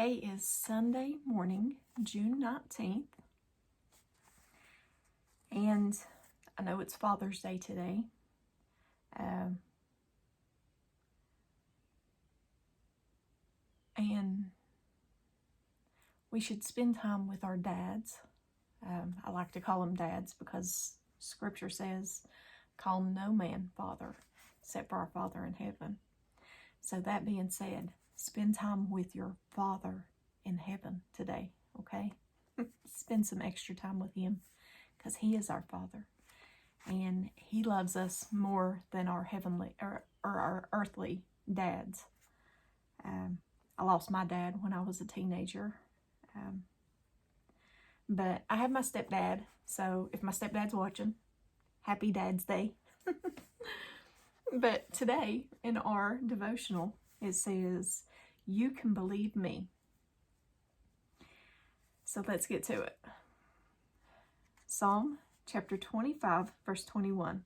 Today is Sunday morning, June 19th, and I know it's Father's Day today. And we should spend time with our dads. I like to call them dads because Scripture says, call no man father except for our Father in heaven. So that being said, spend time with your Father in heaven today, okay? Spend some extra time with him because he is our Father. And he loves us more than our heavenly or our earthly dads. I lost my dad when I was a teenager. But I have my stepdad. So if my stepdad's watching, happy Dad's Day. But today in our devotional, it says, you can believe me. So let's get to it. Psalm chapter 25, verse 21.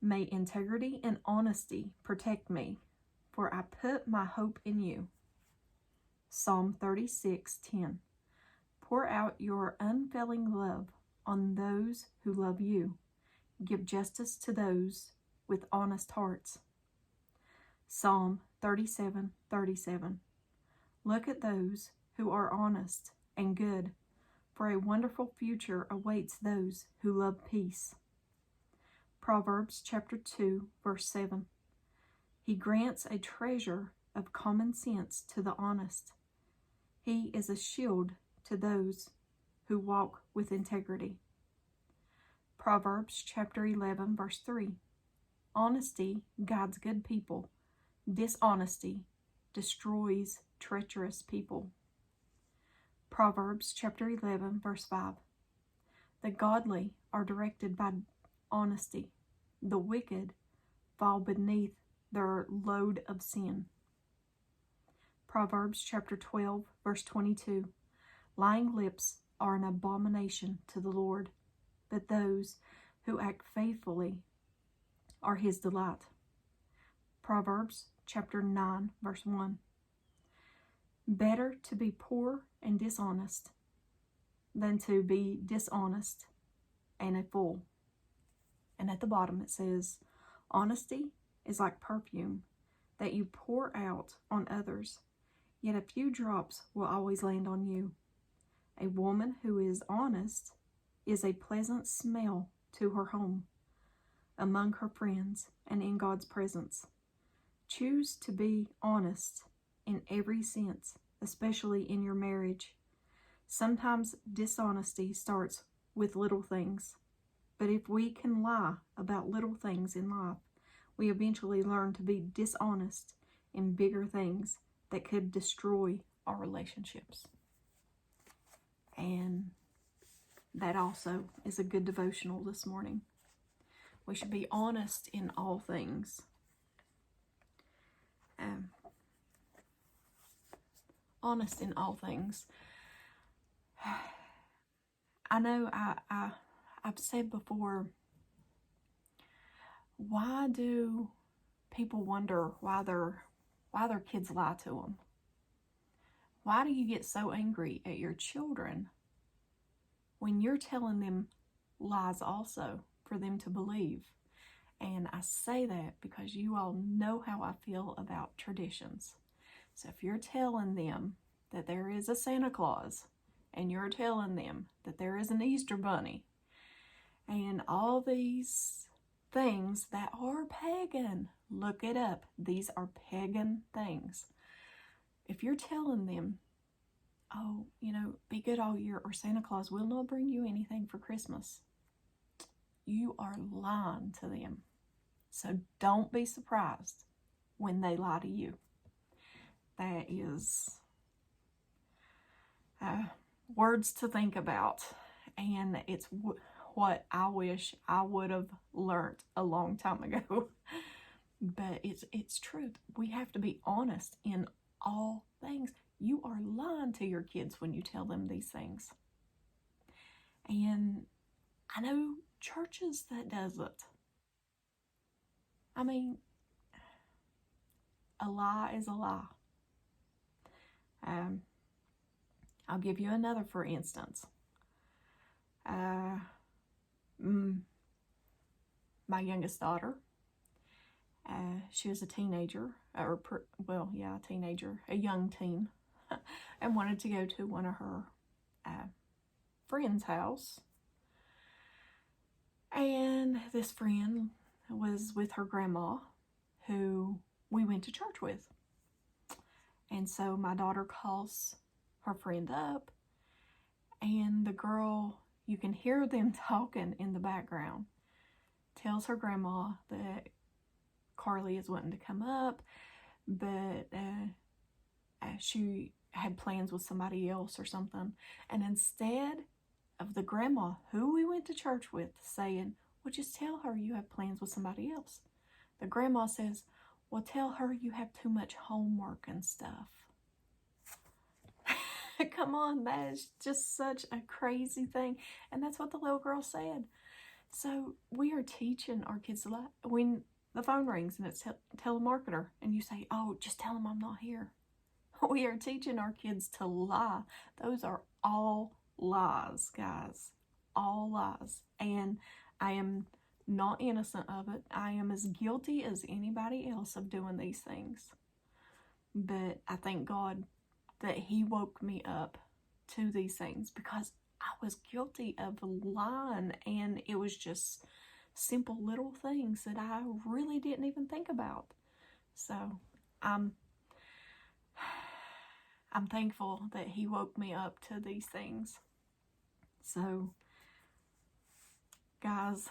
May integrity and honesty protect me, for I put my hope in you. Psalm 36:10. Pour out your unfailing love on those who love you. Give justice to those with honest hearts. Psalm 37:37. Look at those who are honest and good, for a wonderful future awaits those who love peace. Proverbs chapter 2, verse 7. He grants a treasure of common sense to the honest. He is a shield to those who walk with integrity. Proverbs chapter 11, verse 3. Honesty guides good people. Dishonesty destroys treacherous people. Proverbs chapter 11, verse 5. The godly are directed by honesty. The wicked fall beneath their load of sin. Proverbs chapter 12, verse 22. Lying lips are an abomination to the Lord, but those who act faithfully are his delight. Proverbs chapter 9, verse 1. Better to be poor and dishonest than to be dishonest and a fool. And at the bottom it says, honesty is like perfume that you pour out on others, yet a few drops will always land on you. A woman who is honest is a pleasant smell to her home, among her friends, and in God's presence. Choose to be honest in every sense, especially in your marriage. Sometimes dishonesty starts with little things, but if we can lie about little things in life, we eventually learn to be dishonest in bigger things that could destroy our relationships. And that also is a good devotional this morning. We should be honest in all things. Honest in all things. I know I've said before, why do people wonder why their kids lie to them? Why do you get so angry at your children when you're telling them lies also for them to believe? And I say that because you all know how I feel about traditions. So if you're telling them that there is a Santa Claus, and you're telling them that there is an Easter Bunny, and all these things that are pagan, look it up. These are pagan things. If you're telling them, oh, be good all year, or Santa Claus will not bring you anything for Christmas, you are lying to them. So don't be surprised when they lie to you. That is words to think about. And it's what I wish I would have learned a long time ago. But it's truth. We have to be honest in all things. You are lying to your kids when you tell them these things. And I know churches that does it. I mean, a lie is a lie. I'll give you another for instance. My youngest daughter, she was a teenager, a teenager, a young teen, and wanted to go to one of her friend's house. And this friend was with her grandma, who we went to church with. And so my daughter calls her friend up, and the girl, you can hear them talking in the background, tells her grandma that Carly is wanting to come up, but she had plans with somebody else or something. And instead of the grandma, who we went to church with, saying, well, just tell her you have plans with somebody else, the grandma says, well, tell her you have too much homework and stuff. Come on, that is just such a crazy thing. And that's what the little girl said. So we are teaching our kids a lot. When the phone rings and it's telemarketer and you say, oh, just tell them I'm not here. We are teaching our kids to lie. Those are all lies, guys. All lies. And I am not innocent of it. I am as guilty as anybody else of doing these things. But I thank God that He woke me up to these things, because I was guilty of lying, and it was just simple little things that I really didn't even think about. So I'm thankful that He woke me up to these things. So guys,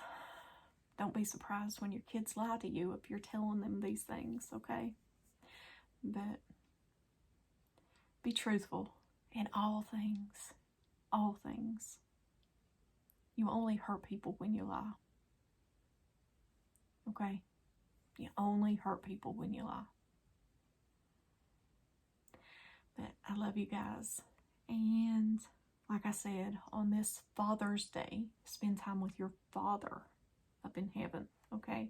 don't be surprised when your kids lie to you if you're telling them these things, okay? But be truthful in all things. All things. You only hurt people when you lie. Okay? You only hurt people when you lie. But I love you guys. And like I said, on this Father's Day, spend time with your Father up in heaven, okay?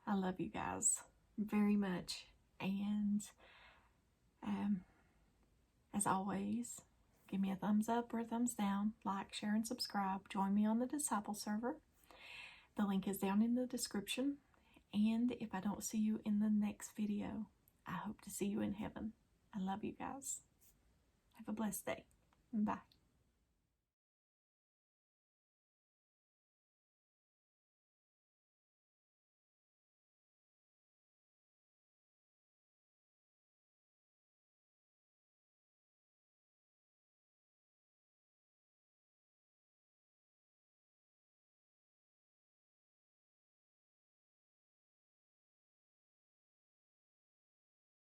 I love you guys very much. And as always, give me a thumbs up or a thumbs down, like, share, and subscribe. Join me on the Disciple server. The link is down in the description. And if I don't see you in the next video, I hope to see you in heaven. I love you guys. Have a blessed day. Bye.